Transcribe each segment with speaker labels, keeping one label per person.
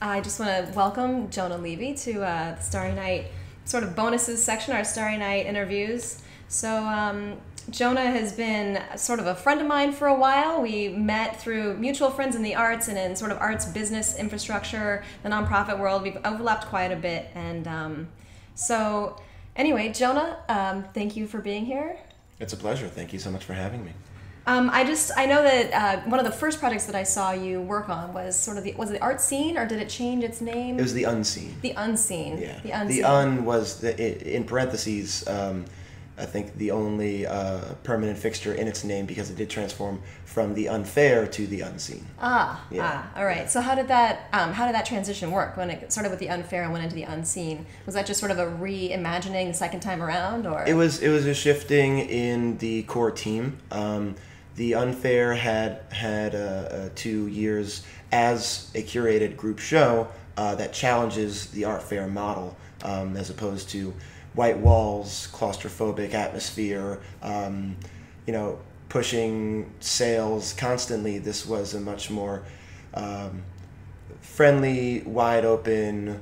Speaker 1: I just want to welcome Jonah Levy to the Starry Night sort of bonuses section, our Starry Night interviews. So Jonah has been sort of a friend of mine for a while. We met through mutual friends in the arts and in sort of arts business infrastructure, the nonprofit world. We've overlapped quite a bit. And so anyway, Jonah, thank you for being here.
Speaker 2: It's a pleasure. Thank you so much for having me.
Speaker 1: I know that one of the first projects that I saw you work on was sort of was it the art scene, or did it change its name?
Speaker 2: It was the Unseen.
Speaker 1: The Unseen.
Speaker 2: Yeah.
Speaker 1: The Unseen.
Speaker 2: The Un was in parentheses. I think the only permanent fixture in its name, because it did transform from the unfair to the unseen.
Speaker 1: All right. So how did that transition work when it started with the unfair and went into the unseen? Was that just sort of a reimagining the second time around, or
Speaker 2: It was a shifting in the core team. The Unfair had 2 years as a curated group show that challenges the art fair model, as opposed to white walls, claustrophobic atmosphere, pushing sales constantly. This was a much more friendly, wide open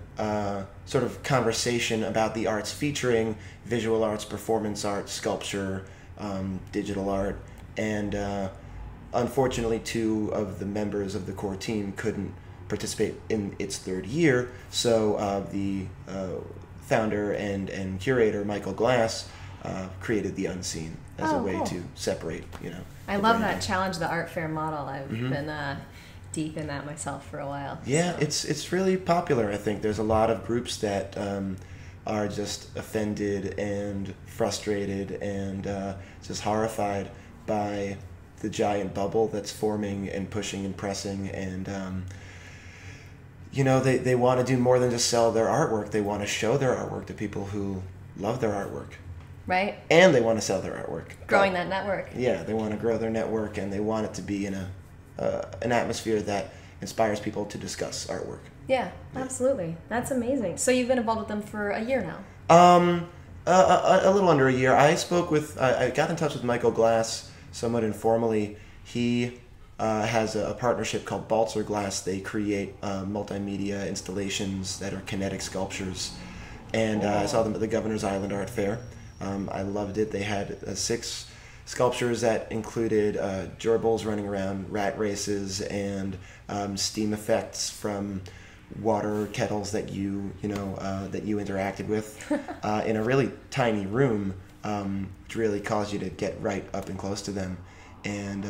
Speaker 2: sort of conversation about the arts, featuring visual arts, performance art, sculpture, digital art. And unfortunately, 2 of the members of the core team couldn't participate in its 3rd year, so the founder and curator, Michael Glass, created the Unseen as a way to separate,
Speaker 1: I love that challenge the art fair model. I've been deep in that myself for a while.
Speaker 2: Yeah, so. It's really popular. I think there's a lot of groups that are just offended and frustrated and just horrified by the giant bubble that's forming and pushing and pressing, and they want to do more than just sell their artwork. They want to show their artwork to people who love their artwork.
Speaker 1: Right.
Speaker 2: And they want to sell their artwork.
Speaker 1: Growing that network.
Speaker 2: Yeah, they want to grow their network, and they want it to be in an atmosphere that inspires people to discuss artwork.
Speaker 1: Yeah, absolutely. That's amazing. So you've been involved with them for a year now?
Speaker 2: A little under a year. I got in touch with Michael Glass somewhat informally. He has a partnership called Balzer Glass. They create multimedia installations that are kinetic sculptures. And I saw them at the Governor's Island Art Fair. I loved it. They had 6 sculptures that included gerbils running around, rat races, and steam effects from water kettles that you interacted with in a really tiny room, which really caused you to get right up and close to them. And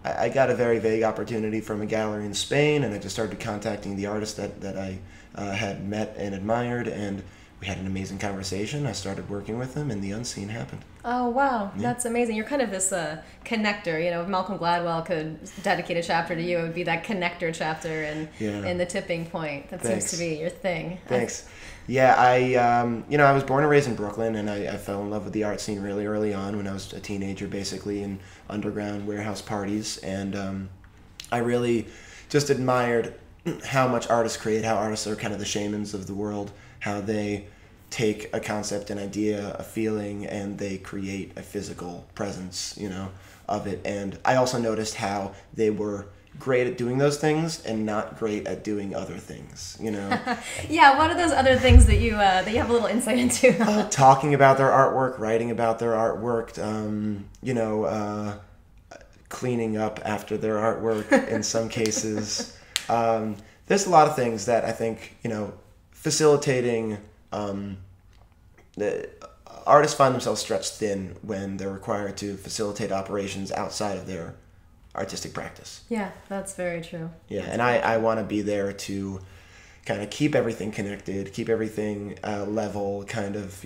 Speaker 2: I got a very vague opportunity from a gallery in Spain, and I just started contacting the artist that I had met and admired, and we had an amazing conversation. I started working with him, and the Unseen happened.
Speaker 1: Oh, wow. Yeah. That's amazing. You're kind of this connector. If Malcolm Gladwell could dedicate a chapter to you, it would be that connector chapter in The Tipping Point. That seems to be your thing.
Speaker 2: Thanks. Yeah, I was born and raised in Brooklyn, and I fell in love with the art scene really early on when I was a teenager, basically, in underground warehouse parties. And I really just admired how much artists create, how artists are kind of the shamans of the world, how they take a concept, an idea, a feeling, and they create a physical presence, of it. And I also noticed how they were great at doing those things and not great at doing other things,
Speaker 1: Yeah, what are those other things that you have a little insight into?
Speaker 2: Talking about their artwork, writing about their artwork, cleaning up after their artwork in some cases. There's a lot of things that I think, facilitating, the artists find themselves stretched thin when they're required to facilitate operations outside of their artistic practice.
Speaker 1: Yeah, that's very true.
Speaker 2: Yeah, and I want to be there to kind of keep everything connected, keep everything level, kind of,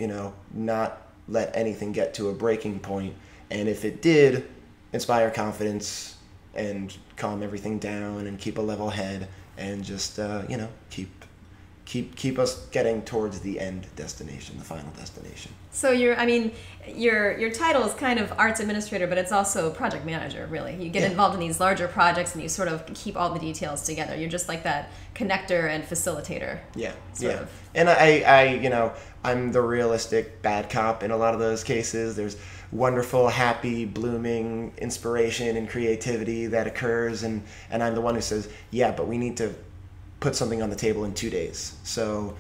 Speaker 2: not let anything get to a breaking point. And if it did, inspire confidence and calm everything down and keep a level head and just, keep us getting towards the end destination, the final destination.
Speaker 1: So your title is kind of arts administrator, but it's also project manager, really. You get involved in these larger projects and you sort of keep all the details together. You're just like that connector and facilitator.
Speaker 2: Yeah,
Speaker 1: sort of.
Speaker 2: And I'm the realistic bad cop in a lot of those cases. There's wonderful, happy, blooming inspiration and creativity that occurs, and I'm the one who says, yeah, but we need to put something on the table in 2 days. So,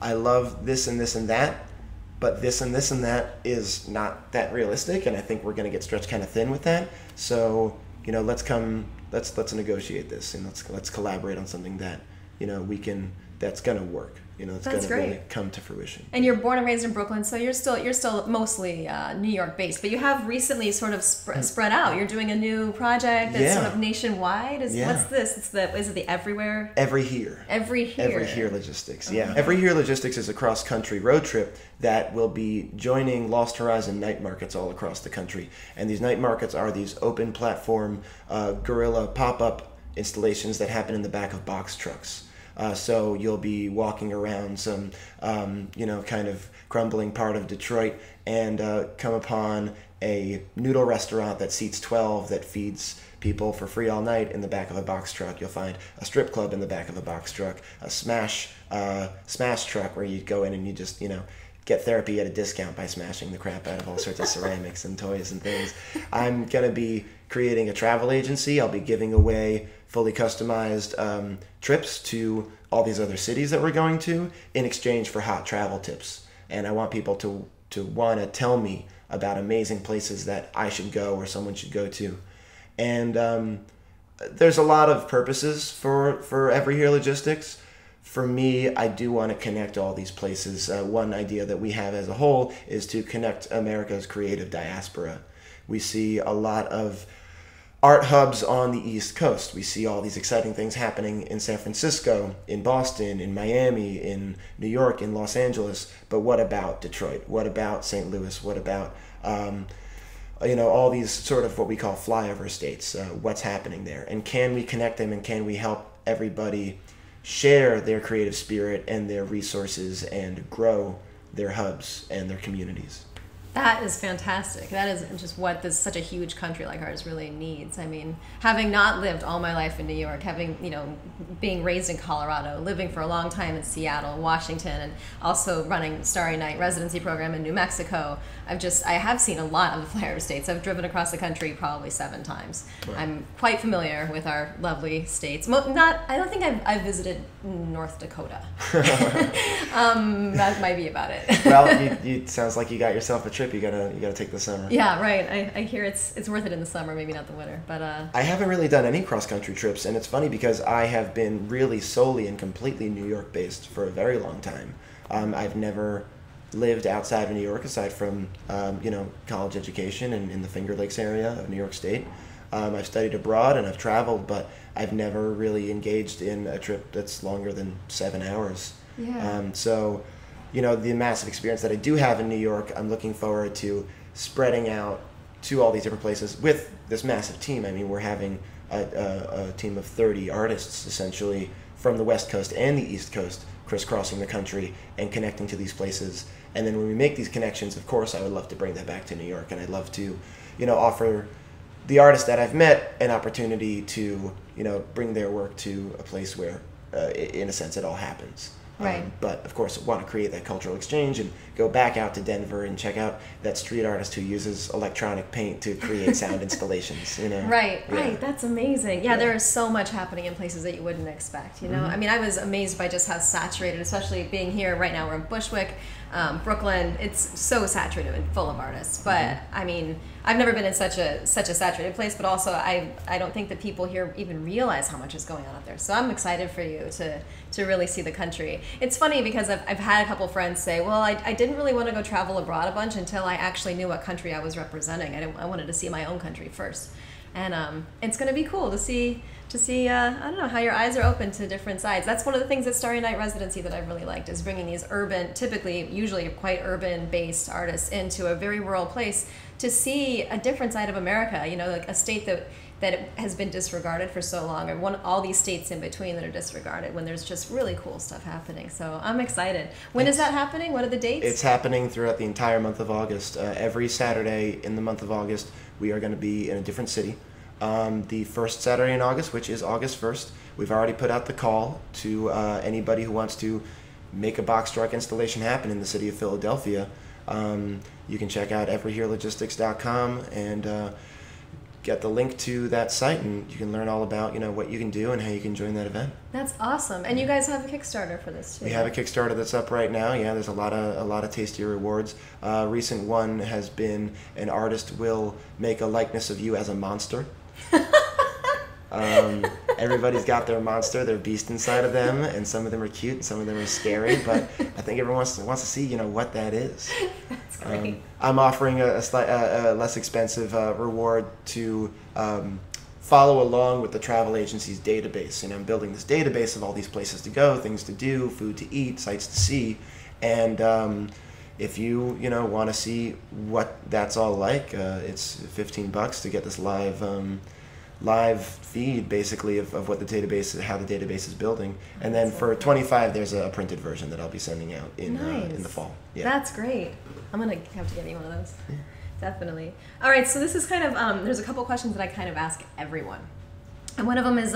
Speaker 2: I love this and this and that, but this and this and that is not that realistic, and I think we're going to get stretched kind of thin with that. So, let's negotiate this, and let's collaborate on something that, that's going to work. It's going to really come to fruition.
Speaker 1: And you're born and raised in Brooklyn, so you're still mostly New York based, but you have recently sort of spread out. You're doing a new project that's sort of nationwide. What's this? Is it the Everywhere?
Speaker 2: Every Here.
Speaker 1: Every Here
Speaker 2: Logistics. Yeah. Every Here Logistics is a cross-country road trip that will be joining Lost Horizon night markets all across the country. And these night markets are these open platform guerrilla pop-up installations that happen in the back of box trucks. So you'll be walking around some, kind of crumbling part of Detroit and come upon a noodle restaurant that seats 12 that feeds people for free all night in the back of a box truck. You'll find a strip club in the back of a box truck, a smash truck where you go in and you just, get therapy at a discount by smashing the crap out of all sorts of ceramics and toys and things. I'm going to be creating a travel agency. I'll be giving away fully customized trips to all these other cities that we're going to in exchange for hot travel tips. And I want people to want to tell me about amazing places that I should go or someone should go to. And there's a lot of purposes for Every Here Logistics. For me, I do want to connect all these places. One idea that we have as a whole is to connect America's creative diaspora. We see a lot of art hubs on the East Coast. We see all these exciting things happening in San Francisco, in Boston, in Miami, in New York, in Los Angeles. But what about Detroit? What about St. Louis? What about all these sort of what we call flyover states? What's happening there? And can we connect them, and can we help everybody share their creative spirit and their resources and grow their hubs and their communities?
Speaker 1: That is fantastic. That is just what such a huge country like ours really needs. I mean, having not lived all my life in New York, being raised in Colorado, living for a long time in Seattle, Washington, and also running Starry Night residency program in New Mexico, I have seen a lot of the flyover states. I've driven across the country probably 7 times. Right. I'm quite familiar with our lovely states. I don't think I've visited North Dakota. That might be about it.
Speaker 2: Well, it sounds like you got yourself a trip. You gotta take the summer.
Speaker 1: Yeah, right. I hear it's worth it in the summer, maybe not the winter. But
Speaker 2: I haven't really done any cross-country trips, and it's funny because I have been really solely and completely New York based for a very long time. I've never lived outside of New York aside from college education and in the Finger Lakes area of New York State. I've studied abroad and I've traveled, but I've never really engaged in a trip that's longer than 7 hours.
Speaker 1: Yeah.
Speaker 2: So the massive experience that I do have in New York, I'm looking forward to spreading out to all these different places with this massive team. I mean, we're having a team of 30 artists essentially from the West Coast and the East Coast crisscrossing the country and connecting to these places. And then when we make these connections, of course, I would love to bring that back to New York, and I'd love to, offer the artists that I've met an opportunity to, bring their work to a place where, in a sense, it all happens.
Speaker 1: Right.
Speaker 2: But of course, want to create that cultural exchange and go back out to Denver and check out that street artist who uses electronic paint to create sound installations.
Speaker 1: Right. That's amazing. Yeah, there is so much happening in places that you wouldn't expect.
Speaker 2: Mm-hmm.
Speaker 1: I mean, I was amazed by just how saturated, especially being here right now. We're in Bushwick, Brooklyn. It's so saturated and full of artists. But I mean, I've never been in such a saturated place. But also, I don't think that people here even realize how much is going on up there. So I'm excited for you to really see the country. It's funny because I've had a couple friends say, well, I didn't really want to go travel abroad a bunch until I actually knew what country I was representing. I wanted to see my own country first. And it's going to be cool to see I don't know, how your eyes are open to different sides. That's one of the things at Starry Night Residency that I've really liked, is bringing these usually quite urban-based artists into a very rural place to see a different side of America, like a state that has been disregarded for so long, or all these states in between that are disregarded, when there's just really cool stuff happening. So I'm excited. When is that happening? What are the dates?
Speaker 2: It's happening throughout the entire month of August. Every Saturday in the month of August, we are going to be in a different city. The first Saturday in August, which is August 1st, we've already put out the call to anybody who wants to make a box truck installation happen in the city of Philadelphia. You can check out everyherelogistics.com and get the link to that site, and you can learn all about what you can do and how you can join that event.
Speaker 1: That's awesome. And you guys have a Kickstarter for this too.
Speaker 2: We have a Kickstarter that's up right now. Yeah, there's a lot of tasty rewards. Recent one has been an artist will make a likeness of you as a monster. Everybody's got their monster, their beast inside of them, and some of them are cute and some of them are scary, but I think everyone wants to see what that is.
Speaker 1: That's great.
Speaker 2: I'm offering a less expensive reward to follow along with the travel agency's database. I'm building this database of all these places to go, things to do, food to eat, sights to see, and if you want to see what that's all like, it's $15 to get this live feed basically of what the database, how the database is building, and then for $25 there's a printed version that I'll be sending out in the fall. Yeah.
Speaker 1: That's great. I'm gonna have to get you one of those. Yeah. Definitely. All right, so this is kind of there's a couple questions that I kind of ask everyone, and one of them is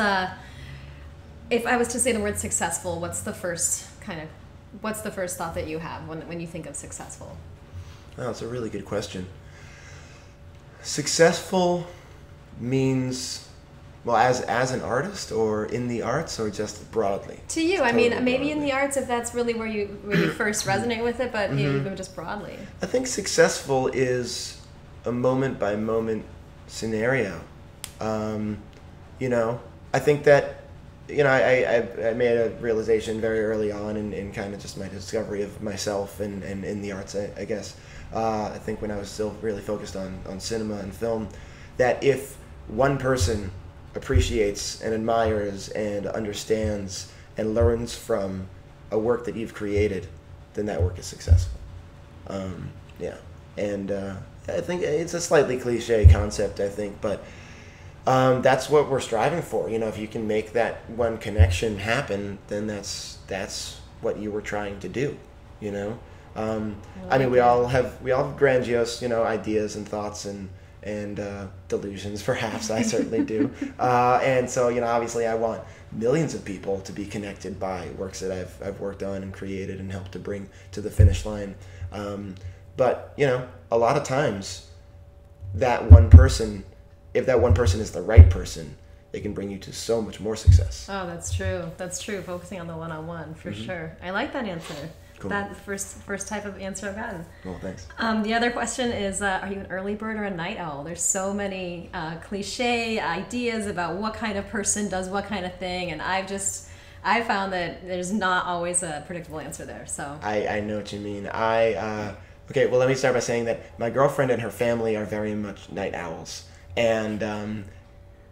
Speaker 1: if I was to say the word successful, what's the first thought that you have when you think of successful?
Speaker 2: Oh, it's a really good question. Successful means, well, as an artist or in the arts or just broadly?
Speaker 1: To you, I mean, maybe in the arts if that's really where you first resonate with it, but even just broadly.
Speaker 2: I think successful is a moment by moment scenario. I think that I made a realization very early on in kind of just my discovery of myself and in the arts, I guess. I think when I was still really focused on cinema and film, that if one person appreciates and admires and understands and learns from a work that you've created, then that work is successful. And I think it's a slightly cliche concept, I think, but that's what we're striving for. If you can make that one connection happen, then that's what you were trying to do. I mean, we all have grandiose ideas and thoughts and delusions, perhaps. I certainly do. And so, obviously I want millions of people to be connected by works that I've worked on and created and helped to bring to the finish line. But, a lot of times that one person, if that one person is the right person, it can bring you to so much more success.
Speaker 1: Oh, that's true. That's true. Focusing on the one-on-one, for sure. I like that answer. Cool. That's the first type of answer I've gotten.
Speaker 2: Cool, thanks.
Speaker 1: The other question is, are you an early bird or a night owl? There's so many cliche ideas about what kind of person does what kind of thing, and I found that there's not always a predictable answer there. So
Speaker 2: I know what you mean. Okay, well, let me start by saying that my girlfriend and her family are very much night owls, and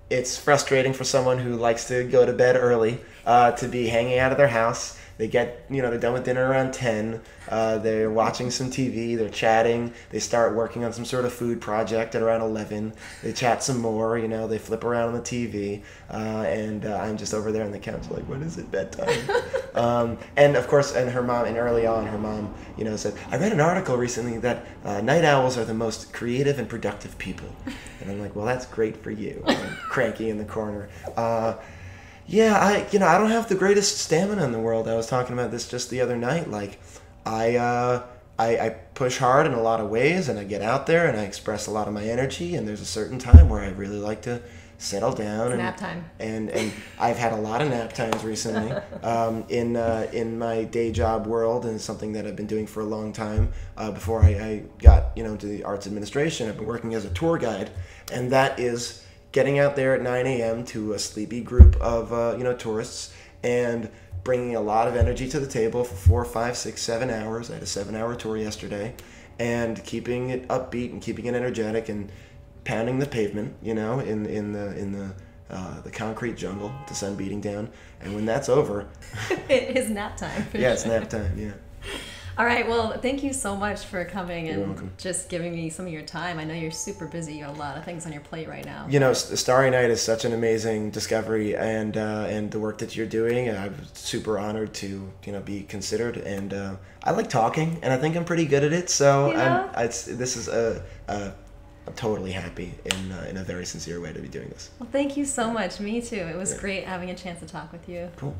Speaker 2: it's frustrating for someone who likes to go to bed early to be hanging out of their house. They get, they're done with dinner around 10. They're watching some TV. They're chatting. They start working on some sort of food project at around 11. They chat some more. They flip around on the TV. And I'm just over there on the couch like, when is it bedtime? And of course, and her mom, and early on, her mom, said, I read an article recently that night owls are the most creative and productive people. And I'm like, well, that's great for you. I'm cranky in the corner. Yeah, I don't have the greatest stamina in the world. I was talking about this just the other night. Like, I push hard in a lot of ways, and I get out there and I express a lot of my energy. And there's a certain time where I really like to settle down.
Speaker 1: It's nap time.
Speaker 2: And I've had a lot of nap times recently in my day job world, and it's something that I've been doing for a long time. Before I got into the arts administration, I've been working as a tour guide, and that is getting out there at 9 a.m. to a sleepy group of tourists and bringing a lot of energy to the table for 4, 5, 6, 7 hours. I had a 7-hour tour yesterday, and keeping it upbeat and keeping it energetic and pounding the pavement, in the concrete jungle, with the sun beating down. And when that's over,
Speaker 1: it is nap time.
Speaker 2: Yeah, it's nap time. Yeah.
Speaker 1: All right, well, thank you so much for coming
Speaker 2: You're
Speaker 1: and
Speaker 2: welcome.
Speaker 1: Just giving me some of your time. I know you're super busy. You have a lot of things on your plate right now.
Speaker 2: Starry Night is such an amazing discovery, and the work that you're doing, I'm super honored to be considered. And I like talking, and I think I'm pretty good at it. So I'm totally happy in a very sincere way to be doing this.
Speaker 1: Well, thank you so much. Me too. It was great having a chance to talk with you.
Speaker 2: Cool.